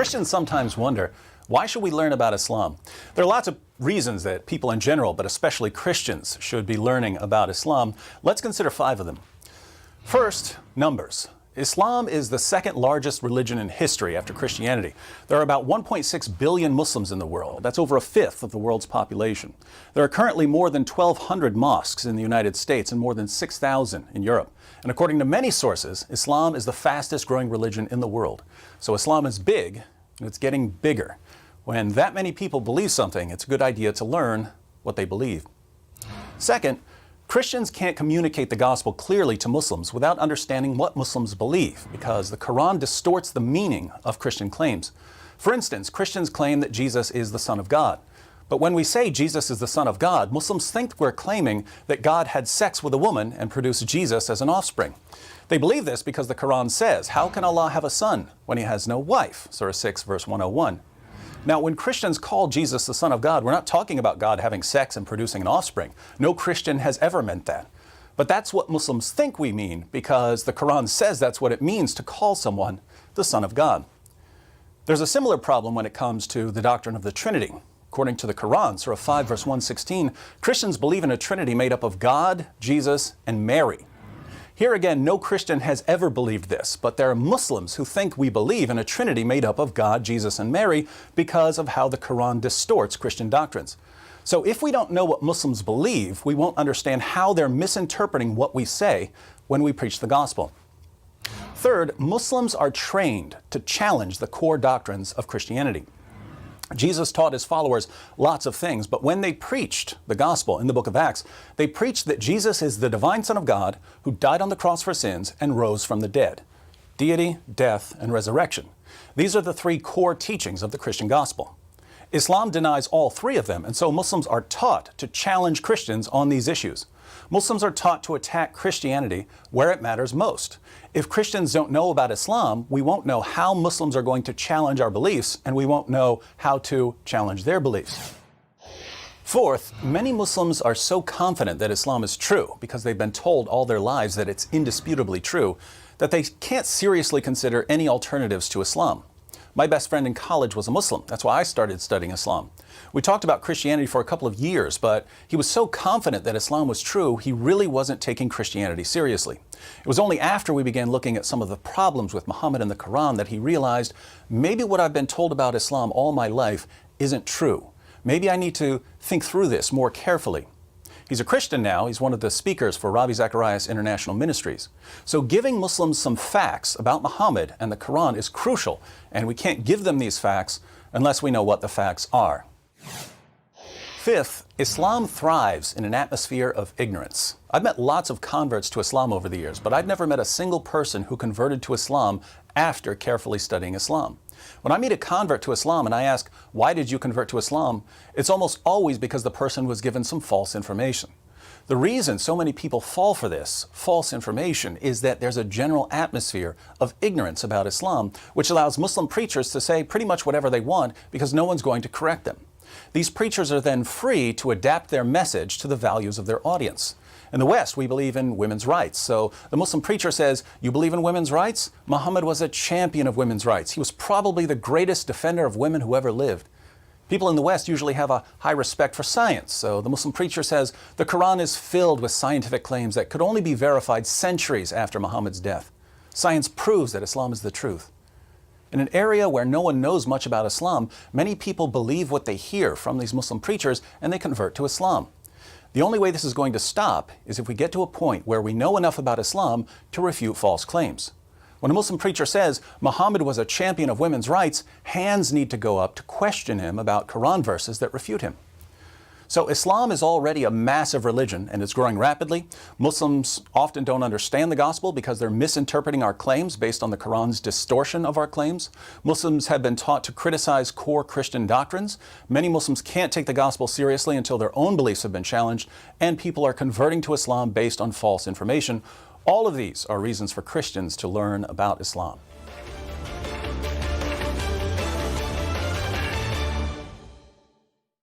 Christians sometimes wonder, why should we learn about Islam? There are lots of reasons that people in general, but especially Christians, should be learning about Islam. Let's consider 5 of them. First, numbers. Islam is the second largest religion in history after Christianity. There are about 1.6 billion Muslims in the world. That's over a fifth of the world's population. There are currently more than 1,200 mosques in the United States and more than 6,000 in Europe. And according to many sources, Islam is the fastest growing religion in the world. So Islam is big, and it's getting bigger. When that many people believe something, it's a good idea to learn what they believe. Second, Christians can't communicate the gospel clearly to Muslims without understanding what Muslims believe, because the Quran distorts the meaning of Christian claims. For instance, Christians claim that Jesus is the Son of God. But when we say Jesus is the Son of God, Muslims think we're claiming that God had sex with a woman and produced Jesus as an offspring. They believe this because the Quran says, "How can Allah have a son when he has no wife?" Surah 6, verse 101. Now, when Christians call Jesus the Son of God, we're not talking about God having sex and producing an offspring. No Christian has ever meant that. But that's what Muslims think we mean because the Quran says that's what it means to call someone the Son of God. There's a similar problem when it comes to the doctrine of the Trinity. According to the Quran, Surah 5, verse 116, Christians believe in a Trinity made up of God, Jesus, and Mary. Here again, no Christian has ever believed this, but there are Muslims who think we believe in a Trinity made up of God, Jesus, and Mary because of how the Quran distorts Christian doctrines. So if we don't know what Muslims believe, we won't understand how they're misinterpreting what we say when we preach the gospel. Third, Muslims are trained to challenge the core doctrines of Christianity. Jesus taught his followers lots of things, but when they preached the gospel in the book of Acts, they preached that Jesus is the divine Son of God who died on the cross for sins and rose from the dead. Deity, death, and resurrection. These are the 3 core teachings of the Christian gospel. Islam denies all 3 of them, and so Muslims are taught to challenge Christians on these issues. Muslims are taught to attack Christianity where it matters most. If Christians don't know about Islam, we won't know how Muslims are going to challenge our beliefs, and we won't know how to challenge their beliefs. Fourth, many Muslims are so confident that Islam is true because they've been told all their lives that it's indisputably true, that they can't seriously consider any alternatives to Islam. My best friend in college was a Muslim. That's why I started studying Islam. We talked about Christianity for a couple of years, but he was so confident that Islam was true, he really wasn't taking Christianity seriously. It was only after we began looking at some of the problems with Muhammad and the Quran that he realized maybe what I've been told about Islam all my life isn't true. Maybe I need to think through this more carefully. He's a Christian now. He's one of the speakers for Ravi Zacharias International Ministries. So giving Muslims some facts about Muhammad and the Quran is crucial, and we can't give them these facts unless we know what the facts are. Fifth, Islam thrives in an atmosphere of ignorance. I've met lots of converts to Islam over the years, but I've never met a single person who converted to Islam after carefully studying Islam. When I meet a convert to Islam and I ask, "Why did you convert to Islam?" it's almost always because the person was given some false information. The reason so many people fall for this false information is that there's a general atmosphere of ignorance about Islam, which allows Muslim preachers to say pretty much whatever they want because no one's going to correct them. These preachers are then free to adapt their message to the values of their audience. In the West, we believe in women's rights. So the Muslim preacher says, "You believe in women's rights? Muhammad was a champion of women's rights. He was probably the greatest defender of women who ever lived." People in the West usually have a high respect for science. So the Muslim preacher says, "The Quran is filled with scientific claims that could only be verified centuries after Muhammad's death. Science proves that Islam is the truth." In an area where no one knows much about Islam, many people believe what they hear from these Muslim preachers and they convert to Islam. The only way this is going to stop is if we get to a point where we know enough about Islam to refute false claims. When a Muslim preacher says Muhammad was a champion of women's rights, hands need to go up to question him about Quran verses that refute him. So Islam is already a massive religion and it's growing rapidly. Muslims often don't understand the gospel because they're misinterpreting our claims based on the Quran's distortion of our claims. Muslims have been taught to criticize core Christian doctrines. Many Muslims can't take the gospel seriously until their own beliefs have been challenged, and people are converting to Islam based on false information. All of these are reasons for Christians to learn about Islam.